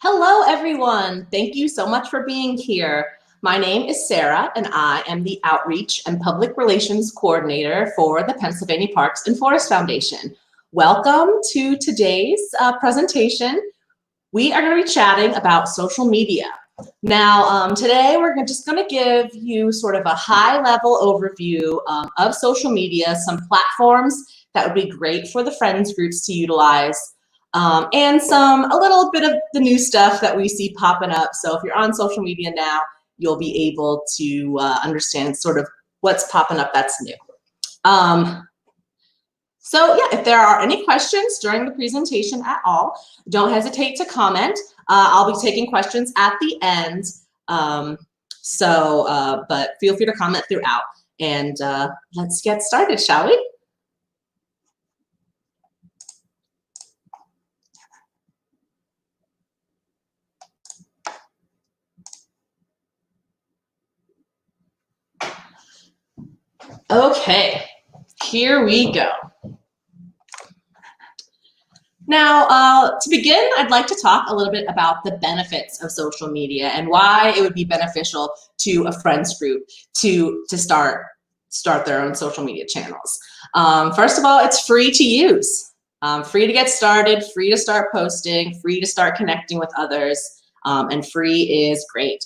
Hello, everyone. Thank you so much for being here. My name is Sarah, and I am the Outreach and Public Relations Coordinator for the Pennsylvania Parks and Forest Foundation. Welcome to today's presentation. We are going to be chatting about social media. Now, today we're just going to give you sort of a high-level overview of social media, some platforms that would be great for the friends groups to utilize, and a little bit of the new stuff that we see popping up. So if you're on social media now, you'll be able to understand sort of what's popping up that's new. So yeah, if there are any questions during the presentation at all, don't hesitate to comment. I'll be taking questions at the end. But feel free to comment throughout. And let's get started, shall we? Okay, here we go. Now, to begin, I'd like to talk a little bit about the benefits of social media and why it would be beneficial to a friends group to start their own social media channels. First of all, it's free to use, free to get started, free to start posting, free to start connecting with others, and free is great.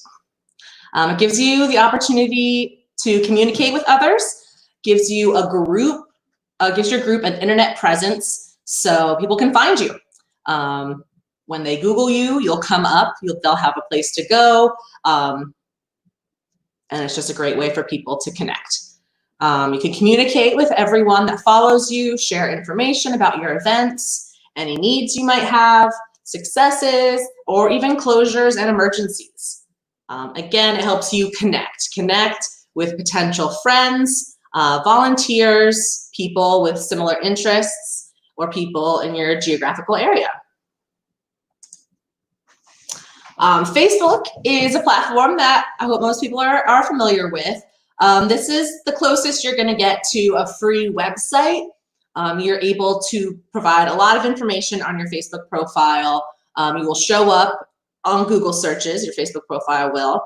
It gives you the opportunity to communicate with others, gives you a group, gives your group an internet presence so people can find you. When they Google you, you'll come up, they'll have a place to go, and it's just a great way for people to connect. You can communicate with everyone that follows you, share information about your events, any needs you might have, successes, or even closures and emergencies. Again, it helps you connect with potential friends, volunteers, people with similar interests, or people in your geographical area. Facebook is a platform that I hope most people are familiar with. This is the closest you're going to get to a free website. You're able to provide a lot of information on your Facebook profile. You will show up on Google searches, your Facebook profile will.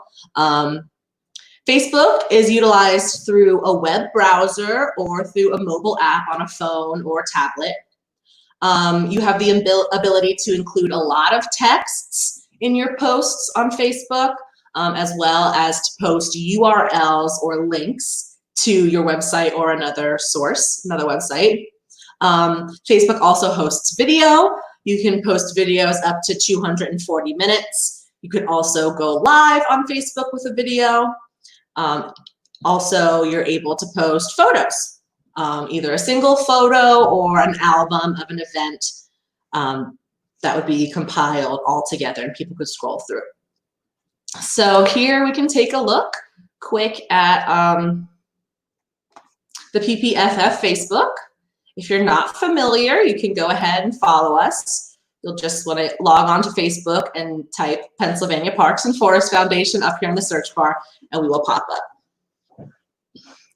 Facebook is utilized through a web browser or through a mobile app on a phone or tablet. You have the ability to include a lot of texts in your posts on Facebook, as well as to post URLs or links to your website or another website. Facebook also hosts video. You can post videos up to 240 minutes. You can also go live on Facebook with a video. Also, you're able to post photos. Either a single photo or an album of an event that would be compiled all together and people could scroll through. So here we can take a look quick at the PPFF Facebook. If you're not familiar, you can go ahead and follow us. You'll just want to log on to Facebook and type Pennsylvania Parks and Forest Foundation up here in the search bar, and we will pop up.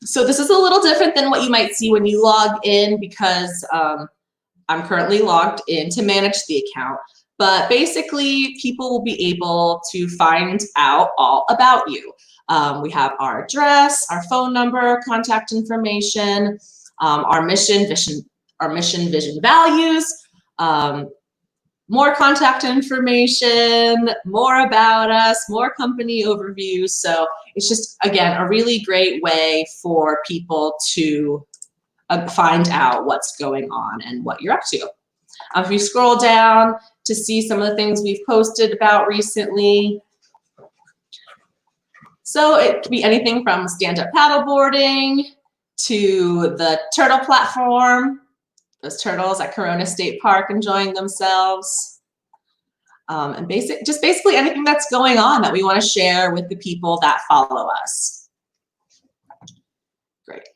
So this is a little different than what you might see when you log in because I'm currently logged in to manage the account. But basically, people will be able to find out all about you. We have our address, our phone number, contact information, our mission, vision, values, more contact information, more about us, more company overview. So it's just, again, a really great way for people to find out what's going on and what you're up to. If you scroll down to see some of the things we've posted about recently, so it could be anything from stand-up paddleboarding to the turtle platform, those turtles at Corona State Park enjoying themselves, and just basically anything that's going on that we want to share with the people that follow us. Great.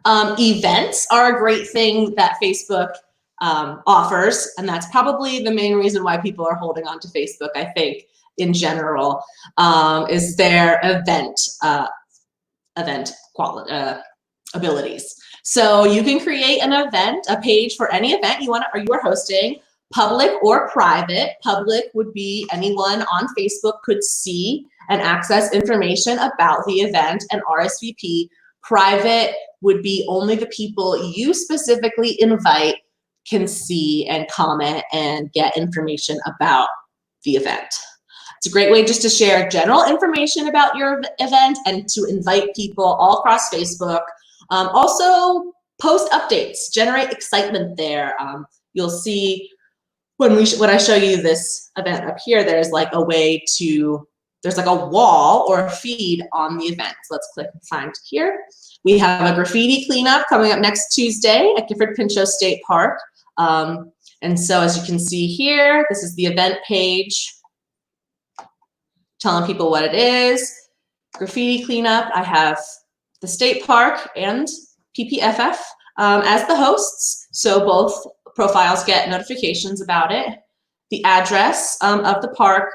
Events are a great thing that Facebook offers, and that's probably the main reason why people are holding on to Facebook, I think, in general, is their event abilities. So you can create an event, a page for any event you are hosting, public or private. Public would be anyone on Facebook could see and access information about the event and RSVP. Private would be only the people you specifically invite can see and comment and get information about the event. It's a great way just to share general information about your event and to invite people all across Facebook. Also, post updates, generate excitement there. You'll see when I show you this event up here, there's like a way to, there's like a wall or a feed on the event. So let's click find here. We have a graffiti cleanup coming up next Tuesday at Gifford Pinchot State Park. And so as you can see here, this is the event page telling people what it is. Graffiti cleanup, I have the state park and PPFF as the hosts. So both profiles get notifications about it. The address of the park,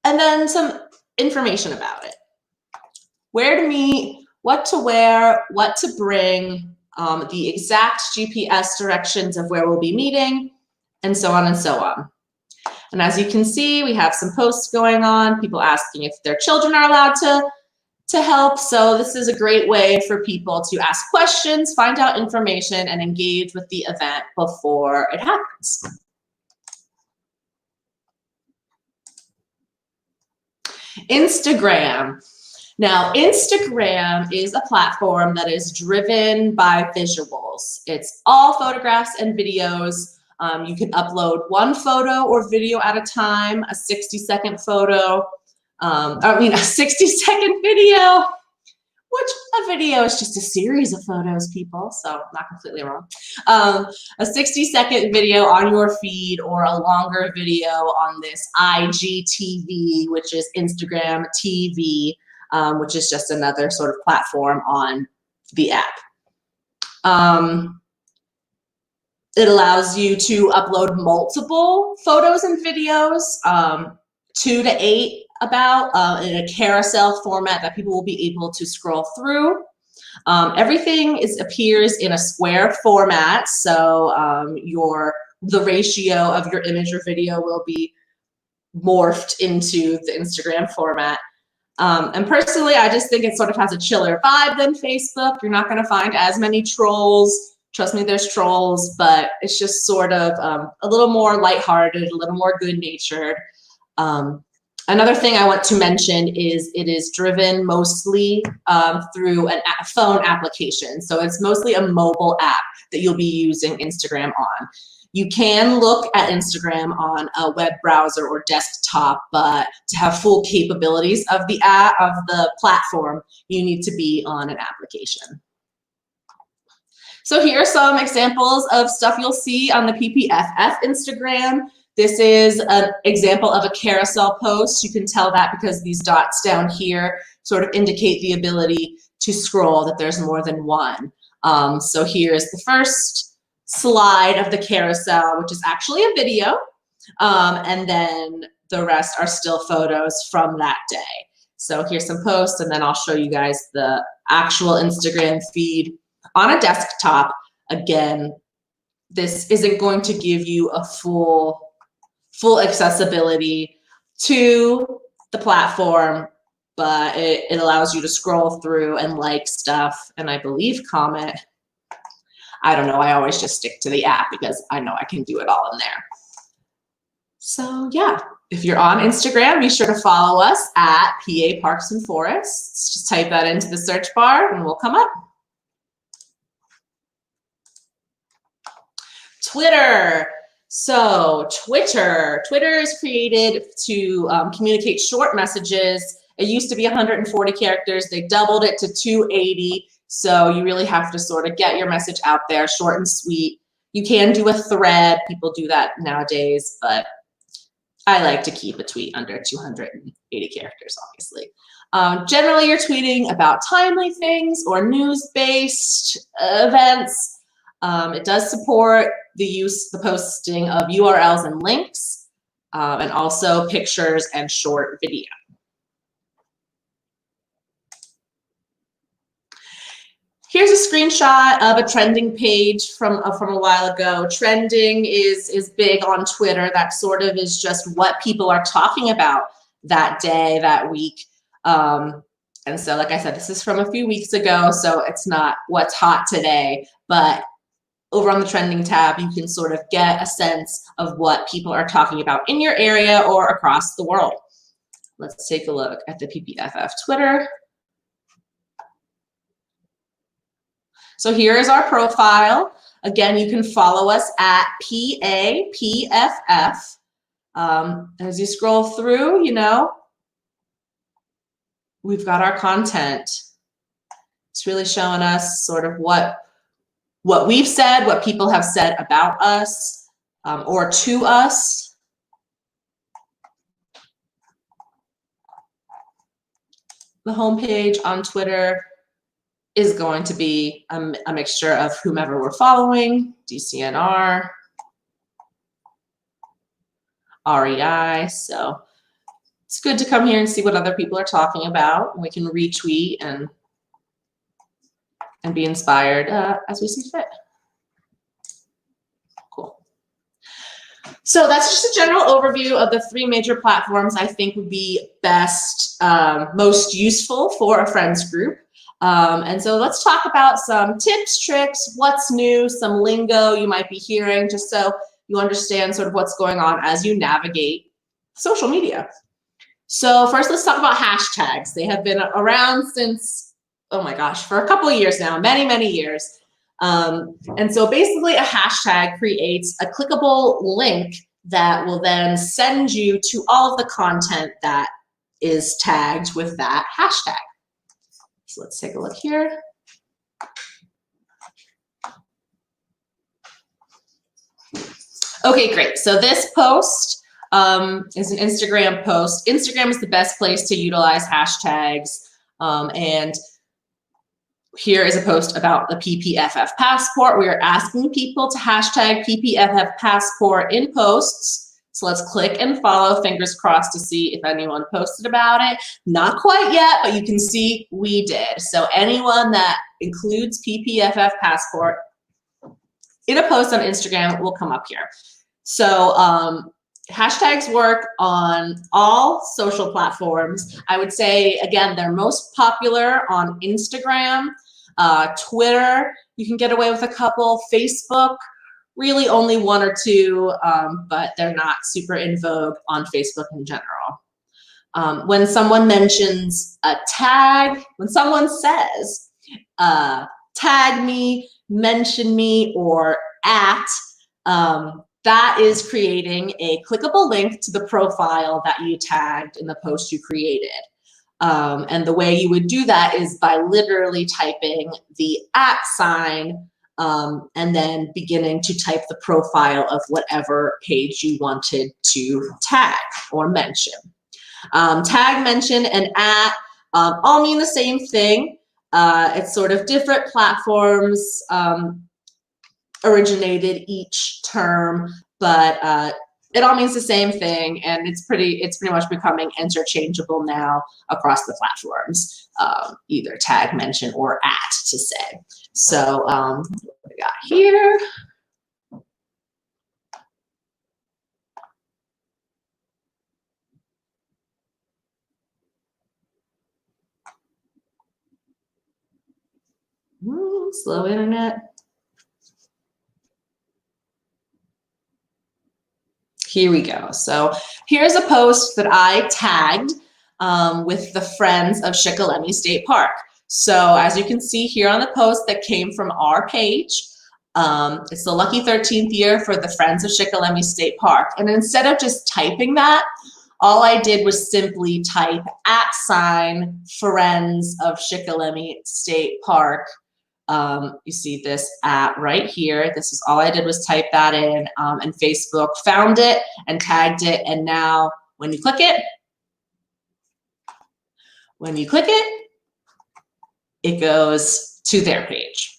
and then some information about it. Where to meet, what to wear, what to bring, the exact GPS directions of where we'll be meeting, and so on and so on. And as you can see, we have some posts going on, people asking if their children are allowed to help. So this is a great way for people to ask questions, find out information, and engage with the event before it happens. Instagram. Now, Instagram is a platform that is driven by visuals. It's all photographs and videos. You can upload one photo or video at a time, a 60-second photo, a 60-second video, which a video is just a series of photos, people, so not completely wrong. A 60-second video on your feed or a longer video on this IGTV, which is Instagram TV, which is just another sort of platform on the app. It allows you to upload multiple photos and videos, 2 to 8 about, in a carousel format that people will be able to scroll through. Everything appears in a square format, so the ratio of your image or video will be morphed into the Instagram format. And personally, I just think it sort of has a chiller vibe than Facebook. You're not gonna find as many trolls. Trust me, there's trolls, but it's just sort of a little more lighthearted, a little more good-natured. Another thing I want to mention is it is driven mostly through a phone application. So it's mostly a mobile app that you'll be using Instagram on. You can look at Instagram on a web browser or desktop, but to have full capabilities of the app, of the platform, you need to be on an application. So here are some examples of stuff you'll see on the PPFF Instagram. This is an example of a carousel post. You can tell that because these dots down here sort of indicate the ability to scroll, that there's more than one. So here's the first slide of the carousel, which is actually a video. And then the rest are still photos from that day. So here's some posts, and then I'll show you guys the actual Instagram feed on a desktop. Again, this isn't going to give you a full accessibility to the platform, but it allows you to scroll through and like stuff, and I believe comment. I don't know, I always just stick to the app because I know I can do it all in there. So yeah, if you're on Instagram, be sure to follow us at PA Parks and Forests. Just type that into the search bar and we'll come up. Twitter. So Twitter is created to communicate short messages. It used to be 140 characters. They doubled it to 280. So you really have to sort of get your message out there, short and sweet. You can do a thread. People do that nowadays, but I like to keep a tweet under 280 characters, obviously. Generally, you're tweeting about timely things or news-based events. It does support the posting of URLs and links, and also pictures and short video. Here's a screenshot of a trending page from a while ago. Trending is big on Twitter. That sort of is just what people are talking about that day, that week. And so, like I said, this is from a few weeks ago, so it's not what's hot today, but over on the trending tab, you can sort of get a sense of what people are talking about in your area or across the world. Let's take a look at the PPFF Twitter. So here is our profile. Again, you can follow us at PAPFF. As you scroll through, you know, we've got our content. It's really showing us sort of what we've said, what people have said about us or to us. The homepage on Twitter is going to be a mixture of whomever we're following, DCNR, REI. So it's good to come here and see what other people are talking about. We can retweet and be inspired as we see fit. Cool. So that's just a general overview of the 3 major platforms I think would be best, most useful for a friends group. And so let's talk about some tips, tricks, what's new, some lingo you might be hearing, just so you understand sort of what's going on as you navigate social media. So first, let's talk about hashtags. They have been around since, oh my gosh, for a couple of years now, many, many years. And so basically a hashtag creates a clickable link that will then send you to all of the content that is tagged with that hashtag. So let's take a look here. Okay, great. So this post is an Instagram post. Instagram is the best place to utilize hashtags. And here is a post about the PPFF passport. We are asking people to hashtag PPFF passport in posts. So let's click and follow, fingers crossed to see if anyone posted about it. Not quite yet, but you can see we did. So anyone that includes PPFF passport in a post on Instagram will come up here. So hashtags work on all social platforms. I would say, again, they're most popular on Instagram, Twitter. You can get away with a couple. Facebook, really only 1 or 2, but they're not super in vogue on Facebook in general. When someone mentions a tag, when someone says, tag me, mention me, or at, that is creating a clickable link to the profile that you tagged in the post you created. And the way you would do that is by literally typing the @ sign and then beginning to type the profile of whatever page you wanted to tag or mention. Tag, mention, and @ all mean the same thing. It's sort of different platforms originated each term, but it all means the same thing, and it's pretty much becoming interchangeable now across the platforms, either tag, mention, or @ to say. So what we got here. Slow internet. Here we go. So here's a post that I tagged with the Friends of Shikellamy State Park. So as you can see here on the post that came from our page, it's the lucky 13th year for the Friends of Shikellamy State Park. And instead of just typing that, all I did was simply type @ Friends of Shikellamy State Park. You see this @ right here. This is all I did was type that in, and Facebook found it and tagged it. And now when you click it, it goes to their page.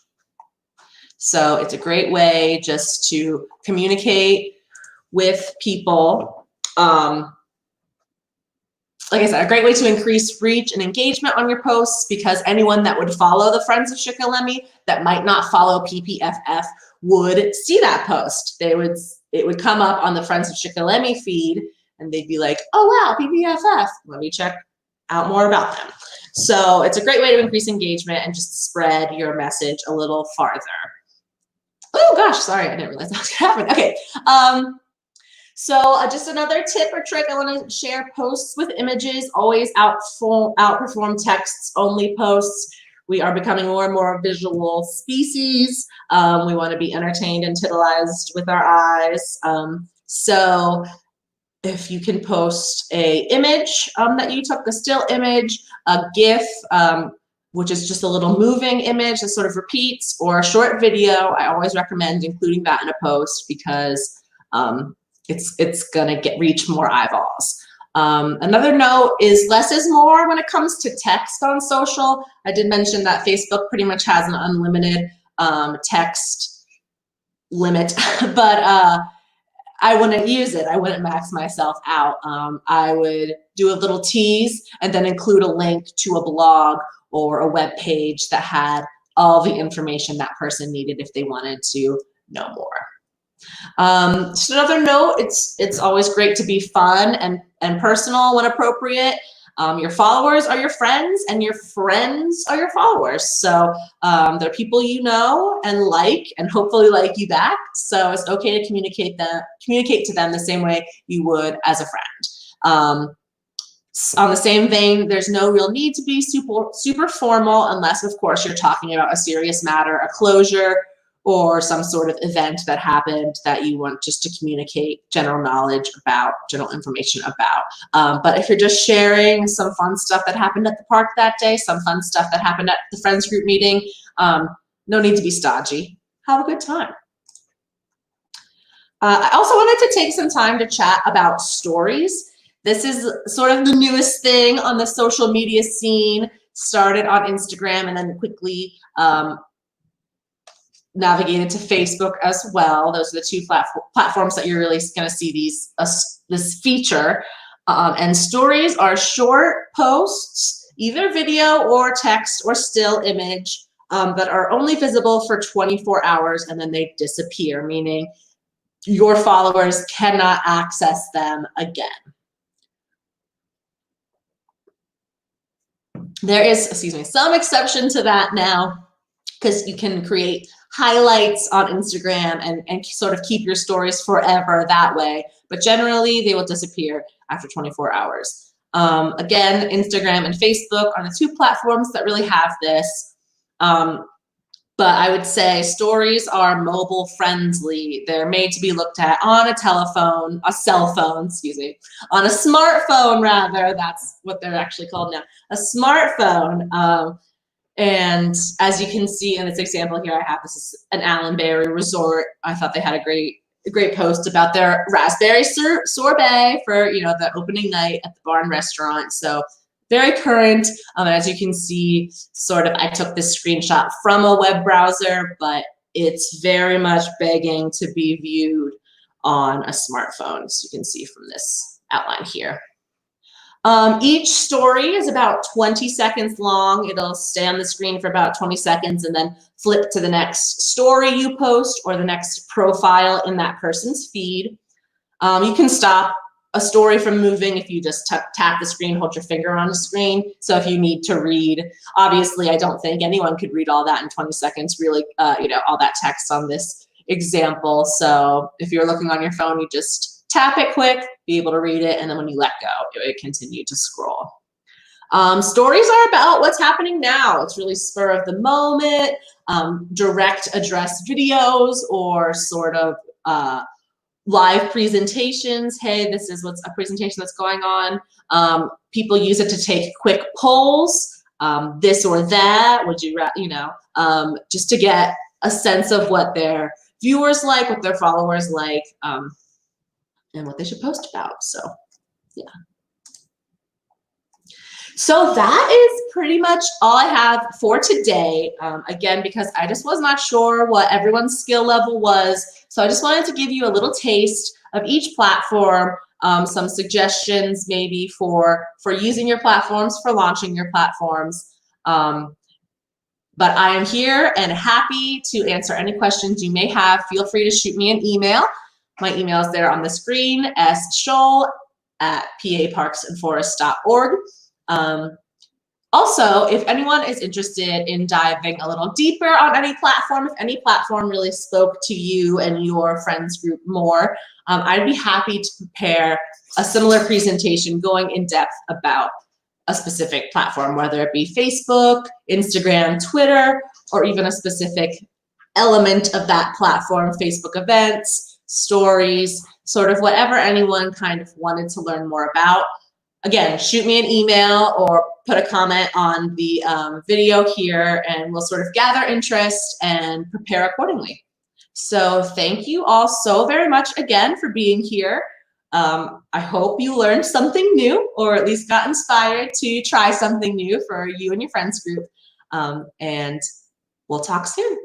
So it's a great way just to communicate with people like I said, a great way to increase reach and engagement on your posts, because anyone that would follow the Friends of Shikellamy that might not follow PPFF would see that post. It would come up on the Friends of Shikellamy feed, and they'd be like, oh wow, PPFF, let me check out more about them. So it's a great way to increase engagement and just spread your message a little farther. Oh gosh, sorry, I didn't realize that was gonna happen. Okay, so just another tip or trick I want to share: posts with images always outperform texts only posts. We are becoming more and more visual species. We want to be entertained and titillized with our eyes. So if you can post a image that you took, a still image, a GIF, which is just a little moving image that sort of repeats, or a short video, I always recommend including that in a post, because it's gonna reach more eyeballs. Another note is less is more when it comes to text on social. I did mention that Facebook pretty much has an unlimited text limit, but I wouldn't use it. I wouldn't max myself out. I would do a little tease and then include a link to a blog or a web page that had all the information that person needed if they wanted to know more. Just another note, it's always great to be fun and personal when appropriate. Your followers are your friends, and your friends are your followers. So they're people you know and like, and hopefully like you back. So it's okay to communicate to them the same way you would as a friend. On the same vein, there's no real need to be super formal, unless of course you're talking about a serious matter, a closure, or some sort of event that happened that you want just to communicate general knowledge about, general information about. But if you're just sharing some fun stuff that happened at the park that day, some fun stuff that happened at the friends group meeting, no need to be stodgy. Have a good time. I also wanted to take some time to chat about stories. This is sort of the newest thing on the social media scene. Started on Instagram and then quickly navigated to Facebook as well. Those are the two platforms that you're really going to see this feature. And stories are short posts, either video or text or still image, that are only visible for 24 hours and then they disappear, meaning your followers cannot access them again. There is, some exception to that now, because you can create highlights on Instagram and sort of keep your stories forever that way. But generally, they will disappear after 24 hours. Again, Instagram and Facebook are the two platforms that really have this. But I would say stories are mobile friendly. They're made to be looked at on a telephone, a cell phone, on a smartphone rather. That's what they're actually called now, a smartphone. And as you can see in this example here, this is an Allen Berry resort. I thought they had a great post about their raspberry sorbet for the opening night at the Barn Restaurant. So very current. As you can see, I took this screenshot from a web browser, but it's very much begging to be viewed on a smartphone. So you can see from this outline here. Each story is about 20 seconds long. It'll stay on the screen for about 20 seconds and then flip to the next story you post or the next profile in that person's feed. You can stop a story from moving if you just tap the screen, hold your finger on the screen. So if you need to read, obviously I don't think anyone could read all that in 20 seconds, really, all that text on this example. So if you're looking on your phone, you just tap it quick, be able to read it, and then when you let go, it continue to scroll. Stories are about what's happening now. It's really spur of the moment, direct address videos, or sort of live presentations. Hey, this is a presentation that's going on. People use it to take quick polls, this or that, would you, just to get a sense of what their viewers like, what their followers like, and what they should post about. So yeah. So that is pretty much all I have for today. Again, because I just was not sure what everyone's skill level was. So I just wanted to give you a little taste of each platform some suggestions maybe for using your platforms, for launching your platforms. But I am here and happy to answer any questions you may have. Feel free to shoot me an email. My email is there on the screen, scholl@paparksandforests.org. Also, if anyone is interested in diving a little deeper on any platform, if any platform really spoke to you and your friends group more, I'd be happy to prepare a similar presentation going in depth about a specific platform, whether it be Facebook, Instagram, Twitter, or even a specific element of that platform, Facebook events, stories, sort of whatever anyone kind of wanted to learn more about. Again, shoot me an email or put a comment on the video here, and we'll sort of gather interest and prepare accordingly. So thank you all so very much again for being here. I hope you learned something new, or at least got inspired to try something new for you and your friends group. And we'll talk soon.